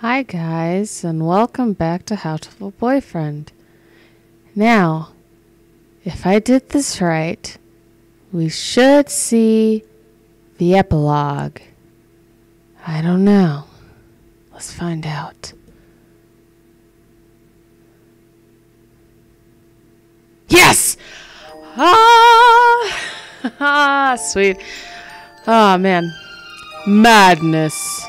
Hi guys, and welcome back to Hatoful Boyfriend. Now, if I did this right, we should see the epilogue. I don't know. Let's find out. Yes! Ah, sweet. Oh man. Madness.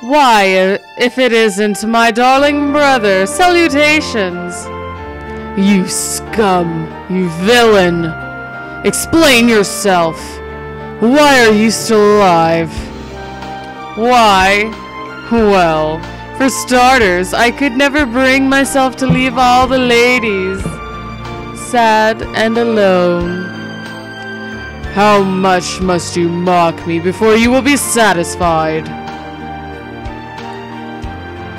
Why, if it isn't my darling brother, salutations! You scum, you villain! Explain yourself! Why are you still alive? Why? Well, for starters, I could never bring myself to leave all the ladies sad and alone. How much must you mock me before you will be satisfied?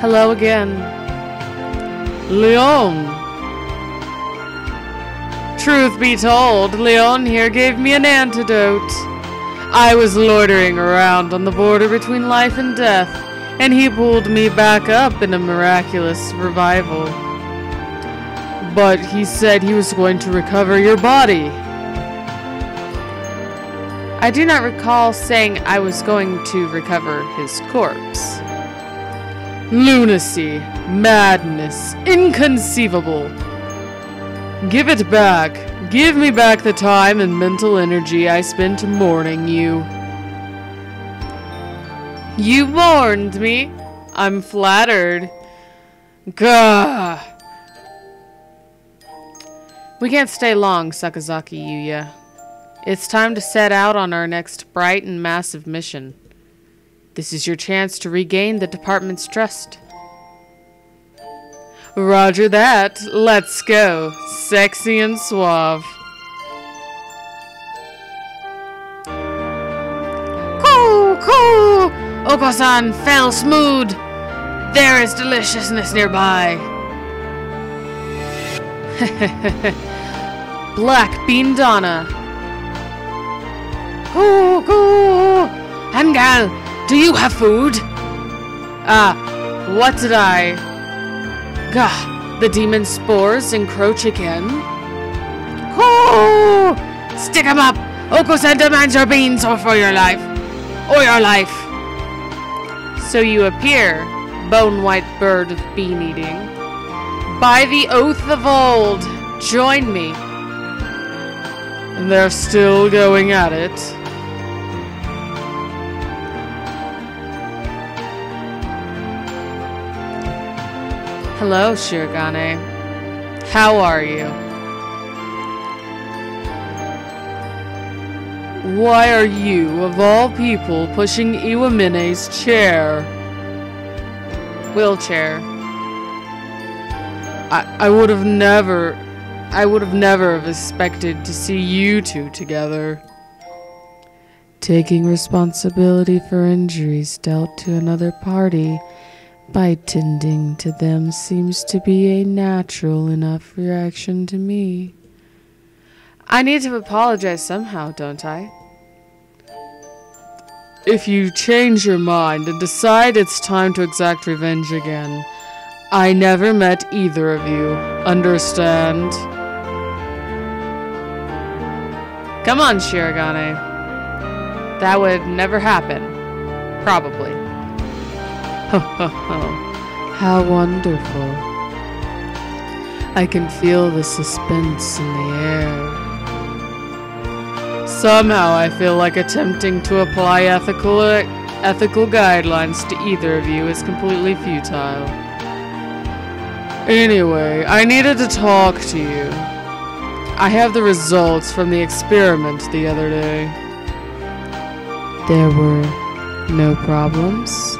Hello again. Leon. Truth be told, Leon here gave me an antidote. I was loitering around on the border between life and death, and he pulled me back up in a miraculous revival. But he said he was going to recover your body. I do not recall saying I was going to recover his corpse. Lunacy, madness, inconceivable. Give it back. Give me back the time and mental energy I spent mourning you. You mourned me? I'm flattered. Gah! We can't stay long, Sakazaki Yuya. It's time to set out on our next bright and massive mission. This is your chance to regain the department's trust. Roger that. Let's go. Sexy and suave. Cool, cool! Oko-san fell smooth. There is deliciousness nearby. Black Bean Donna. Cool, cool! Hangal, do you have food? What did I... Gah, the demon spores encroach again? Cool! Stick 'em up! Oko-san demands your beans or for your life. Or your life. So you appear, bone-white bird of bean eating. By the oath of old, join me. And they're still going at it. Hello, Shirogane. How are you? Why are you, of all people, pushing Iwamine's chair? Wheelchair. I would have never have expected to see you two together. Taking responsibility for injuries dealt to another party by tending to them seems to be a natural enough reaction to me. I need to apologize somehow, don't I? If you change your mind and decide it's time to exact revenge again, I never met either of you. Understand? Come on, Shirogane. That would never happen. Probably. Ho ho ho. How wonderful. I can feel the suspense in the air. Somehow I feel like attempting to apply ethical guidelines to either of you is completely futile. Anyway, I needed to talk to you. I have the results from the experiment the other day. There were no problems?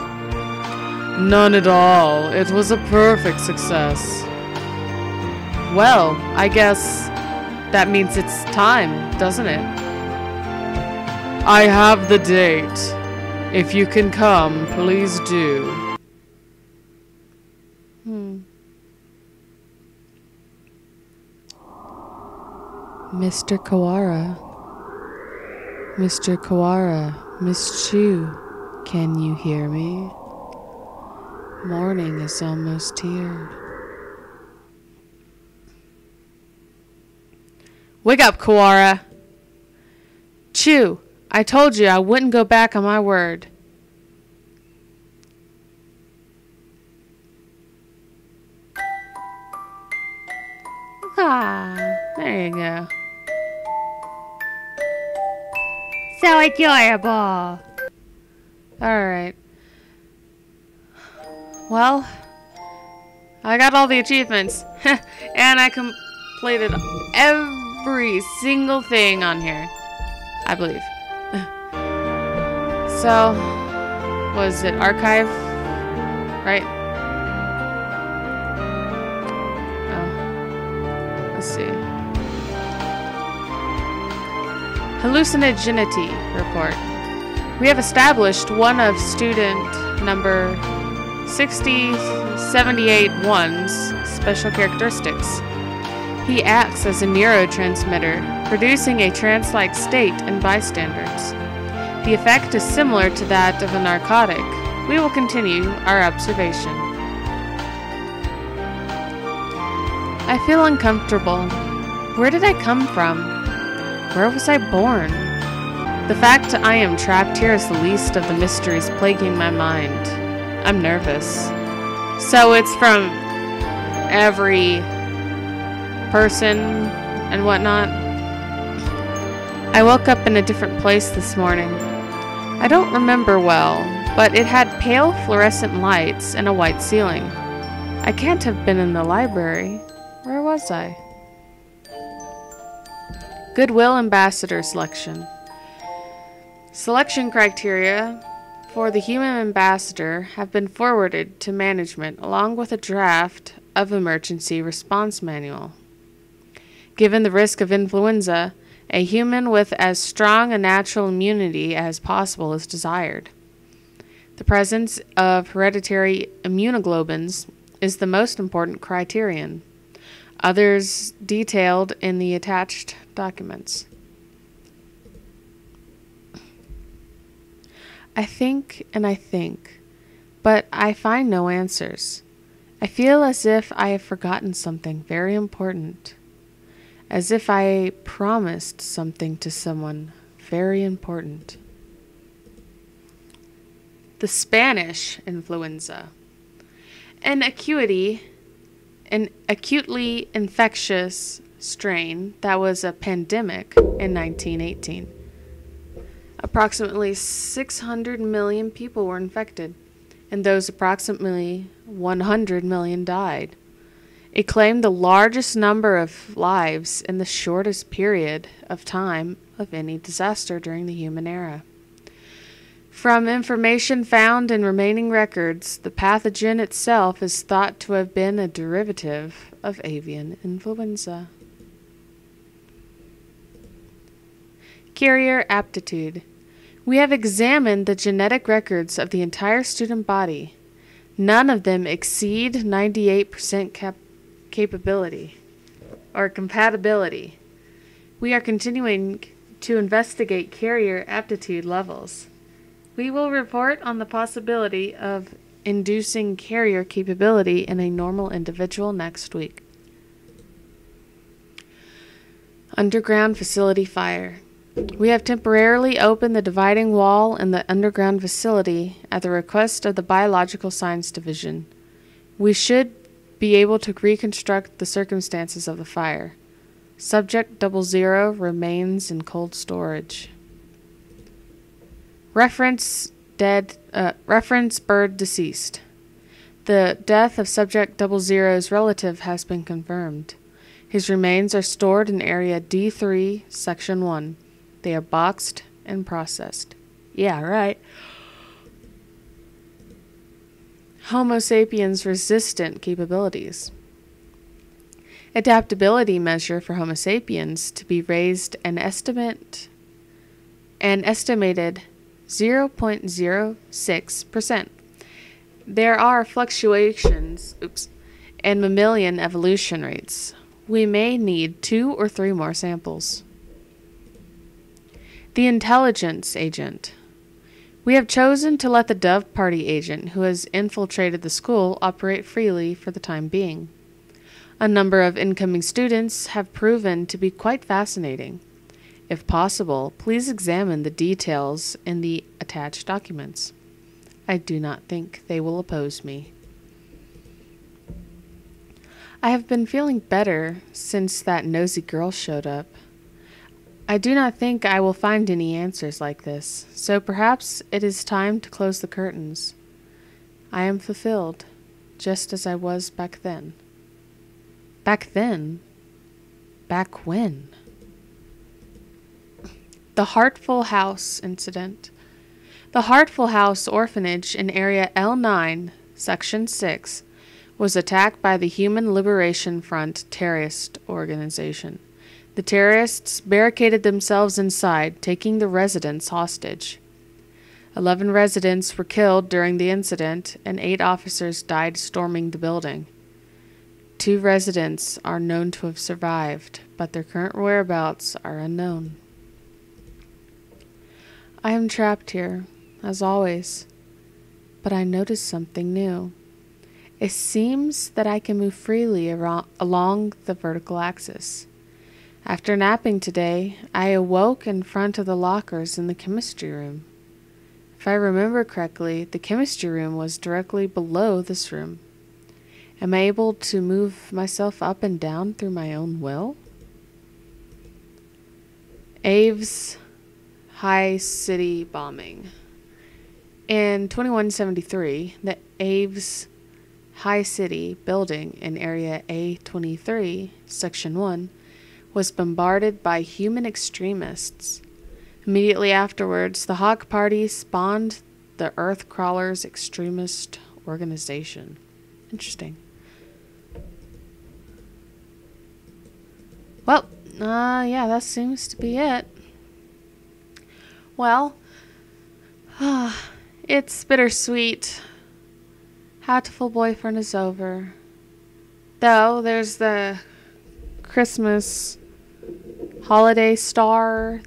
None at all. It was a perfect success. Well, I guess that means it's time, doesn't it? I have the date. If you can come, please do. Mr. Kawara. Mr. Kawara, Miss Chu, can you hear me? Morning is almost here. Wake up, Koara. Chew, I told you I wouldn't go back on my word. Ah, there you go. So adorable. Alright. Well, I got all the achievements. And I completed every single thing on here. I believe. So, was it archive? Right? Oh. Let's see. Hallucinogenity report. We have established one of student number 6078-1's special characteristics. He acts as a neurotransmitter, producing a trance-like state in bystanders. The effect is similar to that of a narcotic. We will continue our observation. I feel uncomfortable. Where did I come from? Where was I born? The fact I am trapped here is the least of the mysteries plaguing my mind. I'm nervous. So it's from every person and whatnot. I woke up in a different place this morning. I don't remember well, but it had pale fluorescent lights and a white ceiling. I can't have been in the library. Where was I? Goodwill Ambassador selection. Selection criteria for the human ambassador have been forwarded to management along with a draft of emergency response manual. Given the risk of influenza, a human with as strong a natural immunity as possible is desired. The presence of hereditary immunoglobulins is the most important criterion. Others detailed in the attached documents. I think and I think, but I find no answers. I feel as if I have forgotten something very important. As if I promised something to someone very important. The Spanish influenza. An acutely infectious strain that was a pandemic in 1918. Approximately 600 million people were infected, and those approximately 100 million died. It claimed the largest number of lives in the shortest period of time of any disaster during the human era. From information found in remaining records, the pathogen itself is thought to have been a derivative of avian influenza. Carrier aptitude. We have examined the genetic records of the entire student body. None of them exceed 98% capability or compatibility. We are continuing to investigate carrier aptitude levels. We will report on the possibility of inducing carrier capability in a normal individual next week. Underground facility fire. We have temporarily opened the dividing wall in the underground facility at the request of the Biological Science Division. We should be able to reconstruct the circumstances of the fire. Subject 00 remains in cold storage. Reference bird deceased. The death of Subject 00's relative has been confirmed. His remains are stored in Area D3, Section 1. They are boxed and processed. Yeah, right. Homo sapiens resistant capabilities. Adaptability measure for Homo sapiens to be raised an estimated 0.06%. There are fluctuations in mammalian evolution rates. We may need 2 or 3 more samples. The intelligence agent. We have chosen to let the Dove Party agent who has infiltrated the school operate freely for the time being. A number of incoming students have proven to be quite fascinating. If possible, please examine the details in the attached documents. I do not think they will oppose me. I have been feeling better since that nosy girl showed up. I do not think I will find any answers like this, so perhaps it is time to close the curtains. I am fulfilled, just as I was back then. Back then? Back when? The Hatoful House Incident. The Hatoful House Orphanage in Area L9, Section 6, was attacked by the Human Liberation Front terrorist organization. The terrorists barricaded themselves inside, taking the residents hostage. 11 residents were killed during the incident, and 8 officers died storming the building. 2 residents are known to have survived, but their current whereabouts are unknown. I am trapped here, as always, but I noticed something new. It seems that I can move freely along the vertical axis. After napping today, I awoke in front of the lockers in the chemistry room. If I remember correctly, the chemistry room was directly below this room. Am I able to move myself up and down through my own will? Aves High City bombing. In 2173, the Aves High City building in Area A23, Section 1, was bombarded by human extremists. Immediately afterwards, the Hawk Party spawned the Earth Crawlers extremist organization. Interesting. Well, yeah, that seems to be it. Well, it's bittersweet. Hatoful boyfriend is over. Though, there's the Christmas holiday star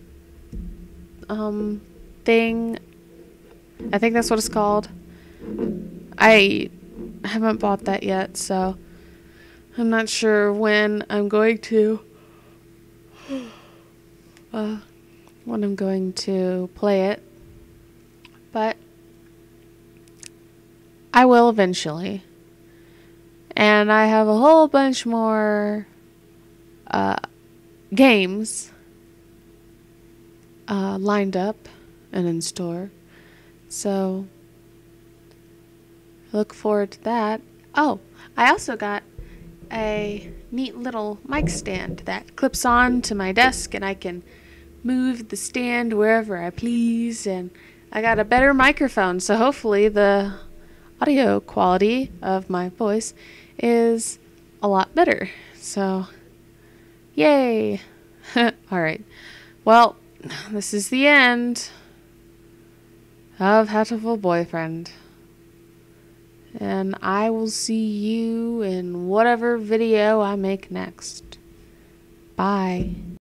thing. I think that's what it's called. I haven't bought that yet, so I'm not sure when I'm going to play it, but I will eventually. And I have a whole bunch more games lined up and in store, so look forward to that. Oh, I also got a neat little mic stand that clips on to my desk, and I can move the stand wherever I please, and I got a better microphone, so hopefully the audio quality of my voice is a lot better. So yay. Alright, well, this is the end of Hatoful Boyfriend, and I will see you in whatever video I make next. Bye.